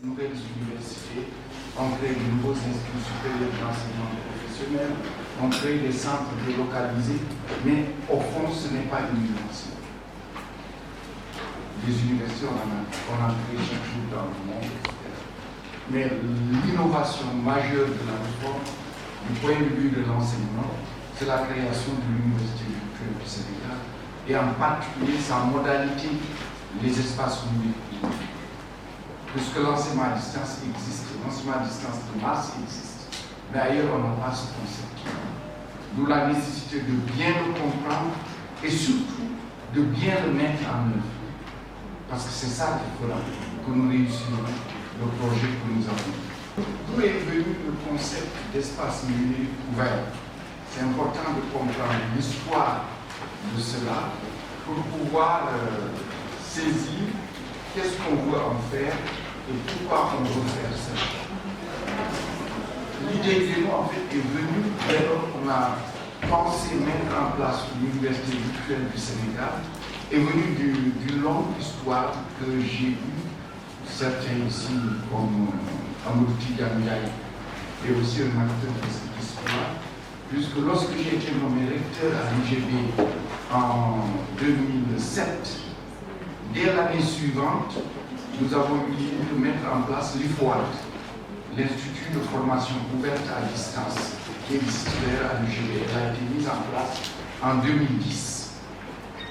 nouvelles universités, on crée de nouveaux instituts supérieurs d'enseignement professionnel, on crée des centres délocalisés, mais au fond, ce n'est pas une innovation. Les universités, on en crée chaque jour dans le monde, etc. Mais l'innovation majeure de la réforme, du point de vue de l'enseignement, c'est la création de l'Université virtuelle du Sénégal, et en particulier sa modalité, les espaces numériques. Puisque l'enseignement à distance existe, l'enseignement à distance de masse existe, mais ailleurs on n'a pas ce concept. D'où la nécessité de bien le comprendre et surtout de bien le mettre en œuvre. Parce que c'est ça qui fera que nous réussirons le projet que nous avons. D'où est venu le concept d'espace numérique ouvert? C'est important de comprendre l'histoire de cela pour pouvoir saisir qu'est-ce qu'on veut en faire et pourquoi on veut faire ça. L'idée de nous, en fait, est venue dès lors qu'on a pensé mettre en place l'Université virtuelle du Sénégal, est venue d'une longue histoire que j'ai eue, certains ici, comme Amadou Ndiaye, et aussi un acteur de cette histoire, puisque lorsque j'ai été nommé recteur à l'UGB en 2007, dès l'année suivante, nous avons eu l'idée de mettre en place l'IFOAD, l'Institut de formation ouverte à distance, qui existe à l'UGB. Elle a été mise en place en 2010.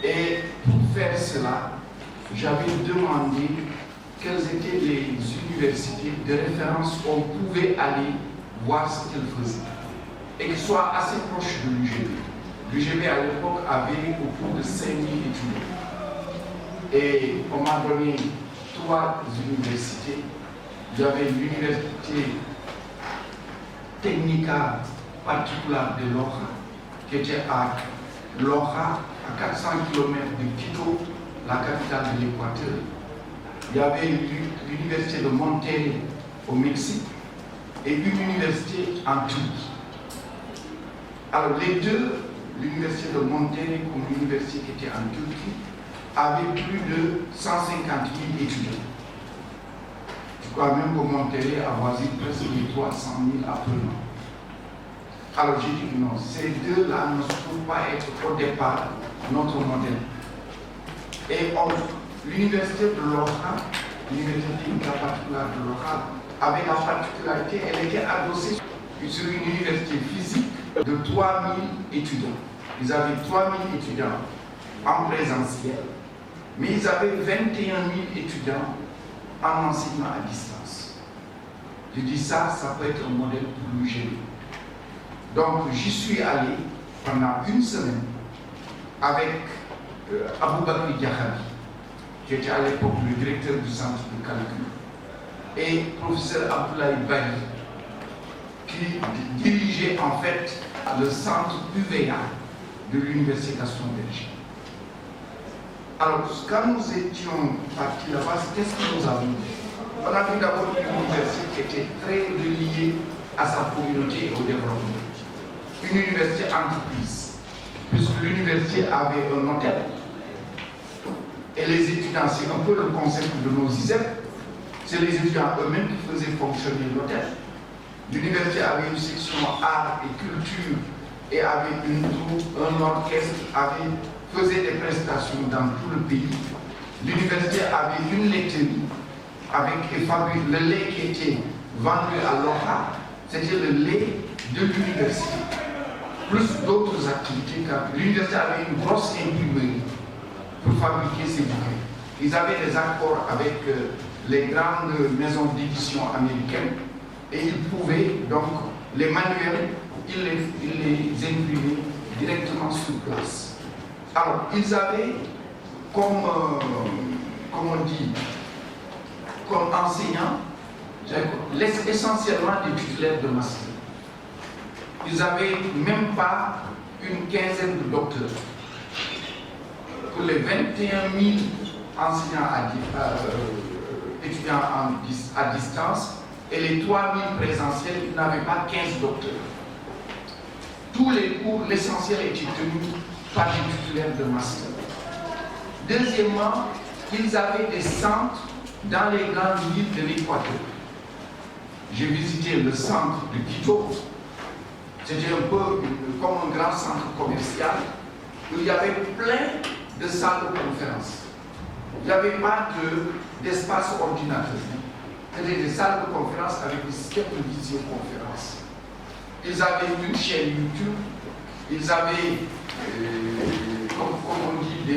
Et pour faire cela, j'avais demandé quelles étaient les universités de référence où on pouvait aller voir ce qu'elles faisaient et qu'elles soient assez proches de l'UGB. L'UGB à l'époque avait autour de 5000 étudiants. Et on m'a donné 3 universités. Il y avait l'université Technica Particular de Loja, qui était à Loja, à 400 km de Quito, la capitale de l'Équateur. Il y avait l'université de Monterrey au Mexique et une université en Turquie. Alors les deux, l'université de Monterrey comme l'université qui était en Turquie, avaient plus de 150 000 étudiants. Je crois même que Monterrey avoisine presque les 300 000 apprenants. Alors j'ai dit non, ces deux-là ne peuvent pas être au départ notre modèle. Et l'université de Loja, l'université technique particulière de Loja, avait la particularité, elle était adossée sur une université physique de 3000 étudiants. Ils avaient 3000 étudiants en présentiel, mais ils avaient 21 000 étudiants en enseignement à distance. Je dis ça peut être un modèle pour l'UGB. Donc j'y suis allé pendant une semaine avec Aboubakri Diakhabi, qui était à l'époque le directeur du centre de calcul, et professeur Abdoulaye Bari, qui dirigeait en fait le centre UVA de l'université Gaston Berger. Alors, quand nous étions partis là-bas, qu'est-ce que nous avons fait? On a vu d'abord une université qui était très reliée à sa communauté et au développement. Une université entreprise, puisque l'université avait un hôtel. Et les étudiants, c'est un peu le concept de nos ISEP, c'est les étudiants eux-mêmes qui faisaient fonctionner l'hôtel. L'université avait une section art et culture et avait une troupe, un orchestre, faisait des prestations dans tout le pays. L'université avait une laiterie et fabrique le lait qui était vendu à Loja, c'était le lait de l'université, plus d'autres activités, car l'université avait une grosse imprimerie pour fabriquer ses bouquins. Ils avaient des accords avec les grandes maisons d'édition américaines et ils pouvaient donc les manuels, ils les imprimaient directement sur place. Alors, ils avaient comme on dit, comme enseignants, essentiellement des titulaires de master. Ils n'avaient même pas une quinzaine de docteurs. Pour les 21 000 enseignants étudiants à distance et les 3 000 présentiels, ils n'avaient pas 15 docteurs. Tous les cours, l'essentiel était tenu par les titulaires de master. Deuxièmement, ils avaient des centres dans les grandes villes de l'Équateur. J'ai visité le centre de Quito. C'était un peu comme un grand centre commercial où il y avait plein de salles de conférence. Il n'y avait pas d'espace ordinateur. C'était des salles de conférence avec des systèmes de visioconférence. Ils avaient une chaîne YouTube, ils avaient, comme on dit,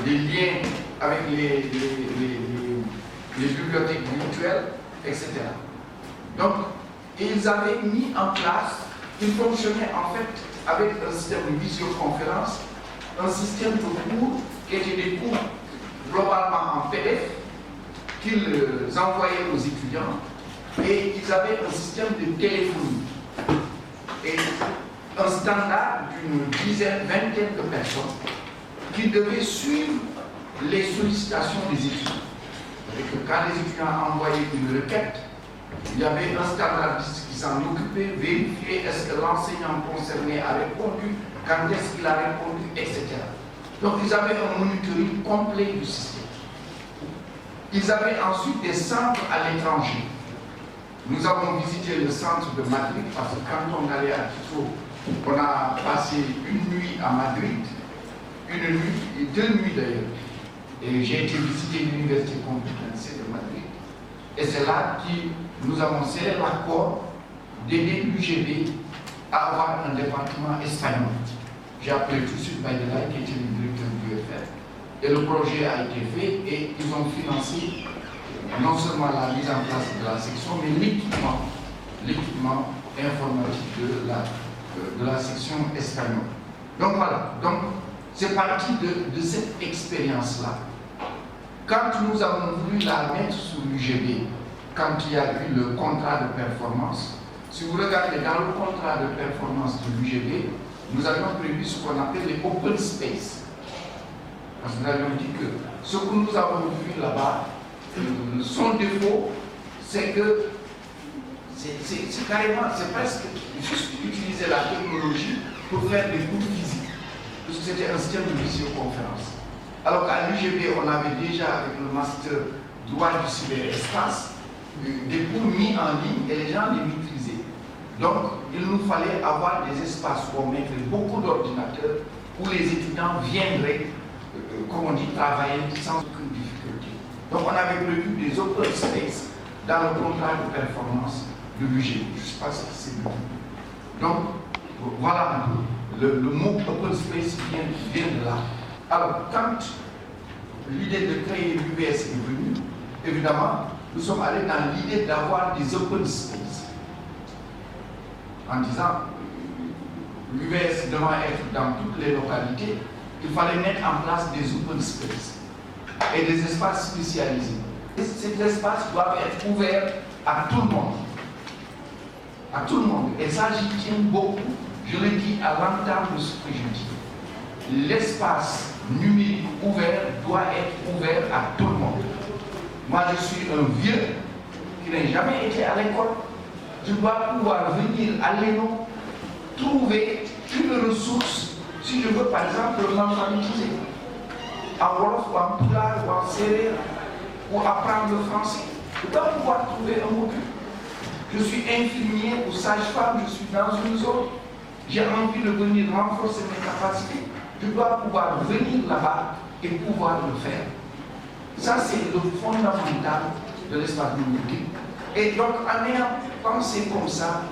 des liens avec les bibliothèques virtuelles, etc. Donc, ils avaient mis en place, ils fonctionnaient en fait avec un système de visioconférence, un système de cours qui étaient des cours globalement en PDF qu'ils envoyaient aux étudiants, et ils avaient un système de téléphonie et un standard d'une dizaine, vingtaine de personnes qui devaient suivre les sollicitations des étudiants. Et que quand les étudiants envoyaient une requête, il y avait un standardiste qui s'en occupait, vérifier est-ce que l'enseignant concerné a répondu, quand est-ce qu'il a répondu, etc. Donc ils avaient un monitoring complet du système. Ils avaient ensuite des centres à l'étranger. Nous avons visité le centre de Madrid parce que quand on allait à Quito, on a passé une nuit à Madrid, une nuit et 2 nuits d'ailleurs. Et j'ai été visiter l'université Complutense de Madrid. Et c'est là que nous avons scellé l'accord d'aider l'UGB à avoir un département espagnol. J'ai appelé tout de suite Baïdelaï, qui était le directeur du UFR. Et le projet a été fait et ils ont financé non seulement la mise en place de la section, mais l'équipement informatique de la section espagnole. Donc voilà, donc c'est parti de cette expérience-là. Quand nous avons voulu la mettre sous l'UGB, quand il y a eu le contrat de performance, si vous regardez dans le contrat de performance de l'UGB, nous avions prévu ce qu'on appelle les open space. Parce que nous avions dit que ce que nous avons vu là-bas, son défaut, c'est que c'est carrément, c'est presque juste utiliser la technologie pour faire des cours physiques. Parce que c'était un système de visioconférence. Alors qu'à l'UGB, on avait déjà, avec le master droit du cyberespace, des cours mis en ligne et les gens les maîtrisaient. Donc, il nous fallait avoir des espaces où on mettrait beaucoup d'ordinateurs, où les étudiants viendraient, comme on dit, travailler sans aucune difficulté. Donc, on avait prévu des open space dans le contrat de performance de l'UGB. Je ne sais pas si c'est bien. Donc, voilà un peu. Le mot open space vient de là. Alors, quand l'idée de créer l'UBS est venue, évidemment, nous sommes allés dans l'idée d'avoir des open space. En disant, l'UBS devant être dans toutes les localités, il fallait mettre en place des open space et des espaces spécialisés. Et ces espaces doivent être ouverts à tout le monde. À tout le monde. Et ça, j'y tiens beaucoup. Je le dis à l'entame de ce que je dis. L'espace numérique ouvert doit être ouvert à tout le monde. Moi, je suis un vieux qui n'a jamais été à l'école. Je dois pouvoir venir à l'ENO, trouver une ressource, si je veux par exemple m'alphabétiser, en Wolof ou en Pulaar ou en Sérère, ou apprendre le français. Je dois pouvoir trouver un module. Je suis infirmier ou sage-femme, je suis dans une zone. J'ai envie de venir renforcer mes capacités. Je dois pouvoir venir là-bas et pouvoir le faire. Ça, c'est le fondamental de l'espace numérique. Et donc, en ayant pensé comme ça,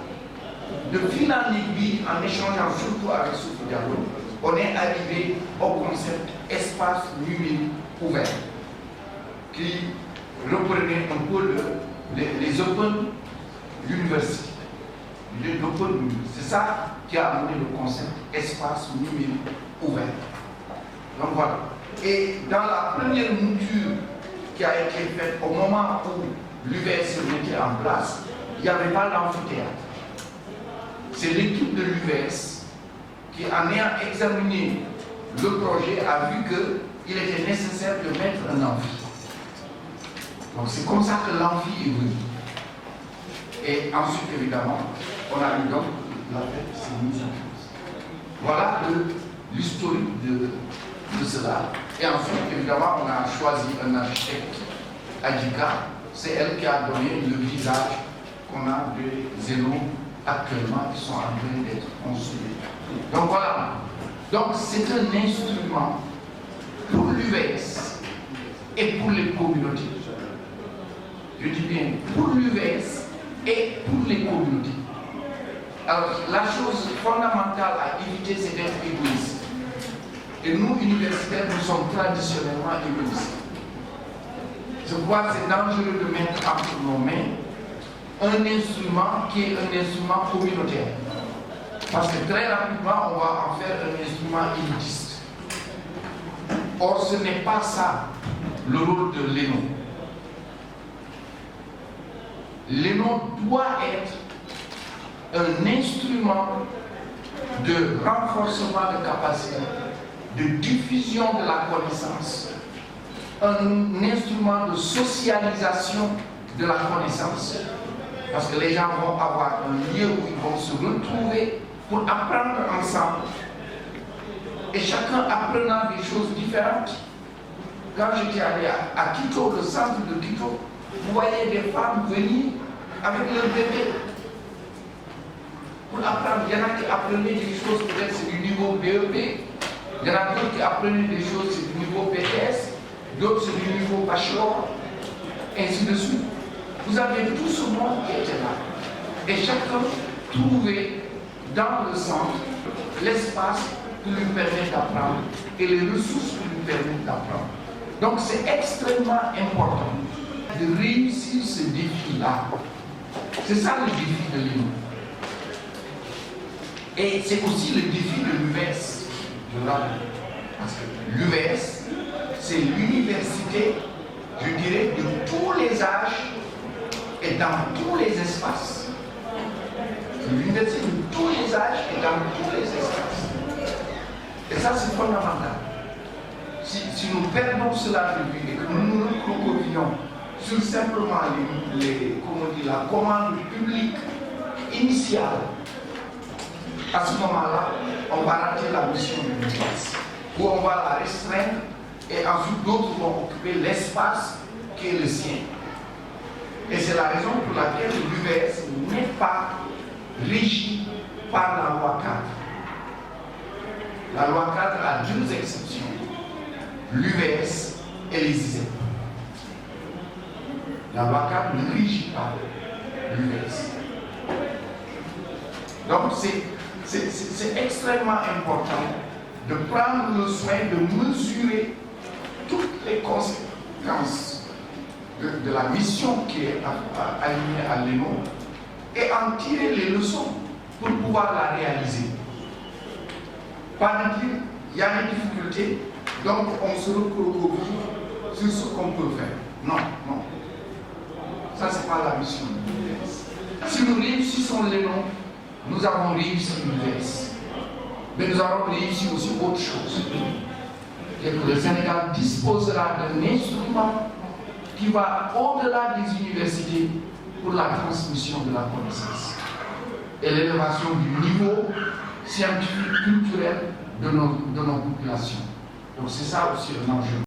de fil en aiguille, en échangeant surtout avec Sophie Diallo, on est arrivé au concept espace numérique ouvert, qui reprenait un peu les open university. C'est ça qui a amené le concept espace numérique ouvert. Donc voilà. Et dans la première mouture qui a été faite au moment où l'UVS se mettait en place, il n'y avait pas d'amphithéâtre. C'est l'équipe de l'UVS qui, en ayant examiné le projet, a vu qu'il était nécessaire de mettre un amphi. Donc c'est comme ça que l'amphi est venu. Et ensuite, évidemment, on a eu donc la fête s'est mise en place. Voilà l'historique de cela. Et ensuite, évidemment, on a choisi un architecte Adjika, c'est elle qui a donné le visage qu'on a des zéros actuellement qui sont en train d'être construits. Donc voilà. Donc c'est un instrument pour l'UVS et pour les communautés. Je dis bien pour l'UVS et pour les communautés. Alors la chose fondamentale à éviter, c'est d'être égoïste. Et nous, universitaires, nous sommes traditionnellement égoïstes. Je crois que c'est dangereux de mettre entre nos mains un instrument qui est un instrument communautaire. Parce que très rapidement, on va en faire un instrument élitiste. Or, ce n'est pas ça le rôle de l'ENO. L'ENO doit être un instrument de renforcement de capacité, de diffusion de la connaissance, un instrument de socialisation de la connaissance. Parce que les gens vont avoir un lieu où ils vont se retrouver pour apprendre ensemble. Et chacun apprenant des choses différentes. Quand j'étais allé à Quito, le centre de Quito, vous voyez des femmes venir avec leur bébé pour apprendre. Il y en a qui apprenaient des choses, peut-être c'est du niveau BEP. Il y en a d'autres qui apprenaient des choses, c'est du niveau BTS. D'autres c'est du niveau bachelor, ainsi de suite. Vous avez tout ce monde qui était là. Et chacun trouvait dans le centre l'espace qui lui permet d'apprendre et les ressources qui lui permettent d'apprendre. Donc c'est extrêmement important de réussir ce défi-là. C'est ça le défi de l'UVS. Et c'est aussi le défi de l'UVS. Parce que l'UVS, c'est l'université, je dirais, de tous les âges et dans tous les espaces. L'université de tous les âges et dans tous les espaces. Et ça, c'est fondamental. Si nous perdons cela de vue et que nous nous recroquevillons sur simplement la commande publique initiale, à ce moment-là, on va rater la mission de l'UVS, où on va la restreindre et ensuite d'autres vont occuper l'espace qui est le sien. Et c'est la raison pour laquelle l'UVS n'est pas régi par la loi 4. La loi 4 a deux exceptions, l'UVS et les ISEP. La loi 4 ne régit pas l'UVS. Donc c'est extrêmement important de prendre le soin de mesurer toutes les conséquences de la mission qui est alignée à l'ENO et en tirer les leçons pour pouvoir la réaliser. Pas de dire, il y a des difficultés, donc on se recroqueville sur ce qu'on peut faire. Non, non. Ça, c'est pas la mission de l'UVS. Si nous réussissons l'ENO, nous avons réussi l'UVS. Mais nous avons réussi aussi autre chose. Et que le Sénégal disposera d'un instrument qui va au-delà des universités pour la transmission de la connaissance et l'élévation du niveau scientifique, culturel de nos populations. Donc c'est ça aussi un enjeu.